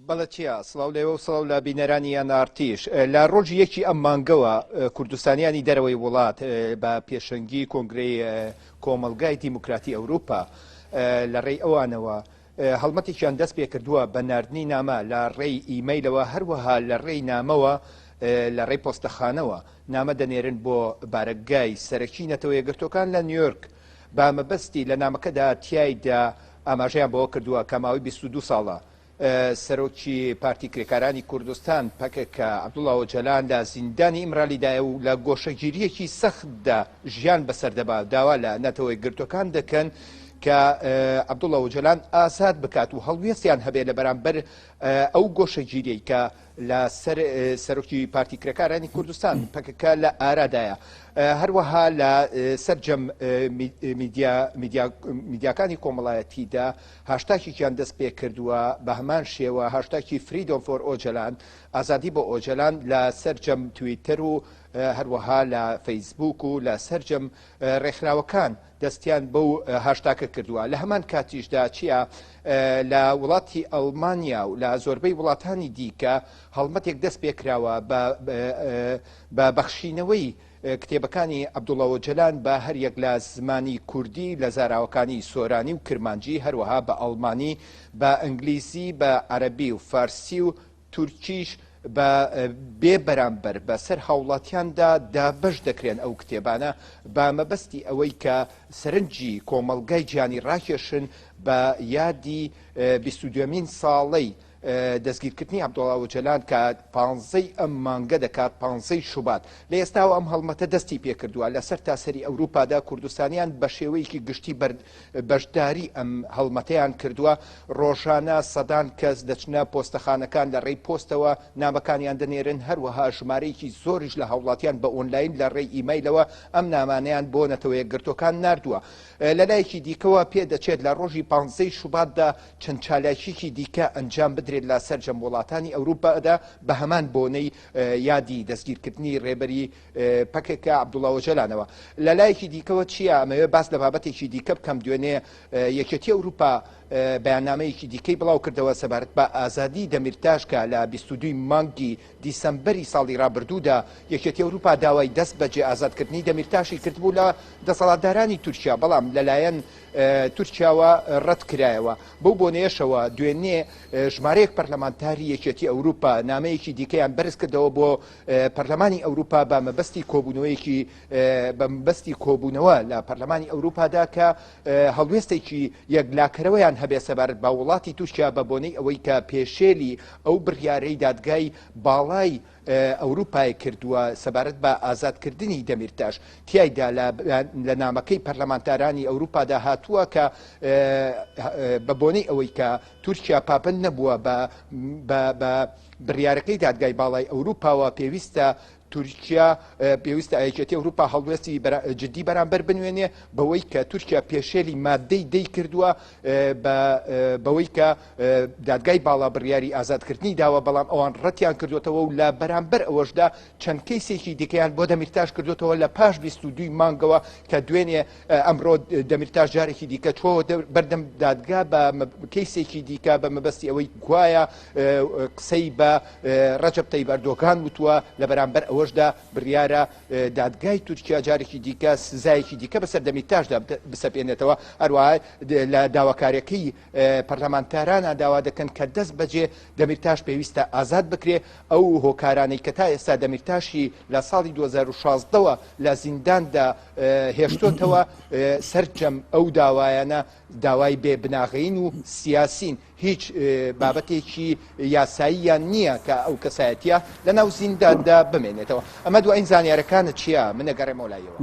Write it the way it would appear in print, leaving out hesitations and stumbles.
بەڵەتیا سڵاو لێوە و سڵاو لە بینەرانیان ئارتیش لە ڕۆژی یەکی ئەم مانگەوە کوردستانیانی دەرەوەی وڵات بە پێشەنگی کۆنگرەی کۆمەلگای دیموکراتی ئەوروپا لە ڕێی ئەوانەوە هەڵمەتێکیان دەست پێ کردووە بە ناردنی نامە لە ڕێی ئیمەیلەوە هەروەها لە ڕێی نامەوە لە ڕێی پۆستەخانەوە نامە دەنێرن بۆ بارگای سەرەکی نەتەوە یەکگرتوەکان لە نیویۆرک بە مەبەستی لە نامەکەدا تیایدا ئاماژەیان بەوە کردووە کە ماوەی 22 ساڵە سەرۆکی پارتی کرێکارانی کوردستان پەکێکە عەبدوڵڵا ئۆجەلان لە زیندانی ئیمرالیدایە و لە گۆشەگیریەکی سەختدا ژیان بەسەردەبا داوا لە نەتەوەی گرتوەکان دەکەن کە عەبدوڵڵا ئۆجەلان ئازاد بکات و هەڵوێستیان هەبێت لە بەرامبەر ئەو گۆشەگیریەی کە لە سەرۆکی پارتی کرێکارانی کوردستان پەکەکە لە ئارادایە هەروەها لە سەرجەم میدیاکانی کۆمەڵایەتیدا هاشتاکێکیان دەست پێ کردووە بە هەمان شێوە هاشتاکی فریدۆم فۆر ئۆجەلان ئازادی بۆ ئۆجەلان لە سەرجەم تویتەر و هەروەها لە فەیسبوک و لە سەرجەم ڕێکخراوەکان دەستیان بەو هاشتاکە کردووە لە هەمان کاتیشدا چییە لە وڵاتی ئەڵمانیا و لە زۆربەی وڵاتانی دیکە هەڵمەتێک دەست پێکراوە بە بەخشینەوەی کتێبەکانی عەبدوڵڵا ئۆجەلان بە هەر یەک لە زمانی کوردی لە زاراوەکانی سۆرانی و کرمانجی هەروەها بە ئەڵمانی بە ئەنگلیزی بە عەرەبی و فارسی و تورکیش بە بێ بەرامبەر بەسەر هاوڵاتیاندا دابەش دەکرێن ئەو کتێبانە بە مەبەستی ئەوەی کە سەرنجی کۆمەڵگای گیانی ڕاکێشن بە یادی 22مین ساڵەی دەستگیرکردنی عەبدوڵڵا ئۆجەلان کە 15 ئەم مانگە دەکات 15 شوبات لە ئێستاوە ئەم هەڵمەتە دەستی پێکردووە لەسەر تاسەری ئەوروپادا کوردستانیان بە شێوەیەکی گشتی بەشداری ئەم هەڵمەتەیان کردووە ڕۆژانە سەدان کەس دەچنە پۆستەخانەکان لە ڕێی پۆستەوە نامەکانیان دەنێرن هەروەها ژمارەیەکی زۆریش لە هاوڵاتیان بە ئۆنلاین لە ڕێی ئیمەیلەوە ئەم نامانەیان بۆ نەتەوە یەکگرتوەکان ناردووە لەلایەکی دیکەوە پێدەچێت لە ڕۆژی 15 شوباتدا چەند چالاکیێکی دیکە ئەنجام بدرێت لە سەرجەم وڵاتانی ئەوروپادا بە هەمان بۆنەی یادی دەستگیرکردنی ڕێبەری پەکێکە عەبدوڵڵا ئۆجەلانەوە لەلایەکی دیکەوە چییە ئەمەوێ باس لە بابەتێکی دیکە بکەم دوێنێ یەکێتی ئەوروپا بەیاننامەیەکی دیکەی بڵاو کردەوە سەبارەت بە ئازادی دەمیرتاشکە لە 22 مانگی دیسەمبەری ساڵی ڕابردوودا یەکێتی ئەوروپا داوای دەست بەجێ ئازادکردنی دەمیرتاشی کردبوو لە دەسەڵاتدارانی تورکیا بەڵام لەلایەن تورکیاوە ڕەت کرایەوە بەو بۆنەیەشەوە دوێنێ ژمارەیەک پەرلەمانتاری یەکێتی ئەوروپا نامەیەکی دیکەیان بەرز کردەوە بۆ پەرلەمانی ئەوروپا بە مەبەستی کۆبوونەوەیەکی بە مەبەستی کۆبوونەوە لە پەرلەمانی ئەوروپادا کە هەڵوێستێکی یەکلاکەرەوەیان هەبێ سەبارەت بە وڵاتی تورکیا بە بۆنەی ئەوەی کە پێشێلی ئەو بڕیارەی دادگای باڵای ئەوروپای کردووە سەبارەت بە ئازادکردنی دەمیرتاش تیایدا لە نامەکەی پەرلەمانتارانی ئەوروپادا هاتووە کە بە بۆنەی ئەوەی کە تورکیا پاپەن نەبووە بە بڕیارەکەی دادگای باڵای ئەوروپاوە پێویستە تورکیا پێویستە یەکێتی ئەوروپا هەڵوێستی جدی بەرامبەر بنوێنێ بەوەی کە تورکیا پێشێلی مادەی دەی کردووە بەوەی کە دادگای باڵا بڕیاری ئازادکردنی داوە بەڵام ئەوان ڕەتیان کردوێتەوە و لە بەرامبەر ئەوەشدا چەند کەیسێکی دیکەیان بۆ دەمیرتاش کردوێتەوە لە پاش 22 مانگەوە کە دوێنێ ئەمڕۆ دەمیرتاش جارێکی دیکە چۆ بەردەم دادگا بە کەیسێکی دیکە بە مەبەستی ئەوەی گوایە قسەی بە ڕەجەب تەیب ئەردۆغان وتووە لە بەرامبەر ئەوەشدا بڕیارە دادگای تورکیا جارێکی دیکە سزایەکی دیکە بەسەر دەمیرتاشدا بسەپێنێتەوە هەروەها لە داواکاریەکەی پەرلەمانتارانە داوا دەکەن کە دەست بەجێ دەمیرتاش پێویستە ئازاد بکرێ ئەو هۆکارانەی کە تا ئێستا دەمیرتاشی لە ساڵی 2016ەوە لە زینداندا هێشتۆتەوە سەرجەم ئەو داوایانە داوای بێبناغین و سیاسین هیچ بابەتێکی یاساییان نییە کە ئەو کەسایەتیە لە ناو زینداندا بمێنێتەوە ئەمە دوایین زانیارەکانت چییە؟ من ئەگەڕێمەوە لایەوە.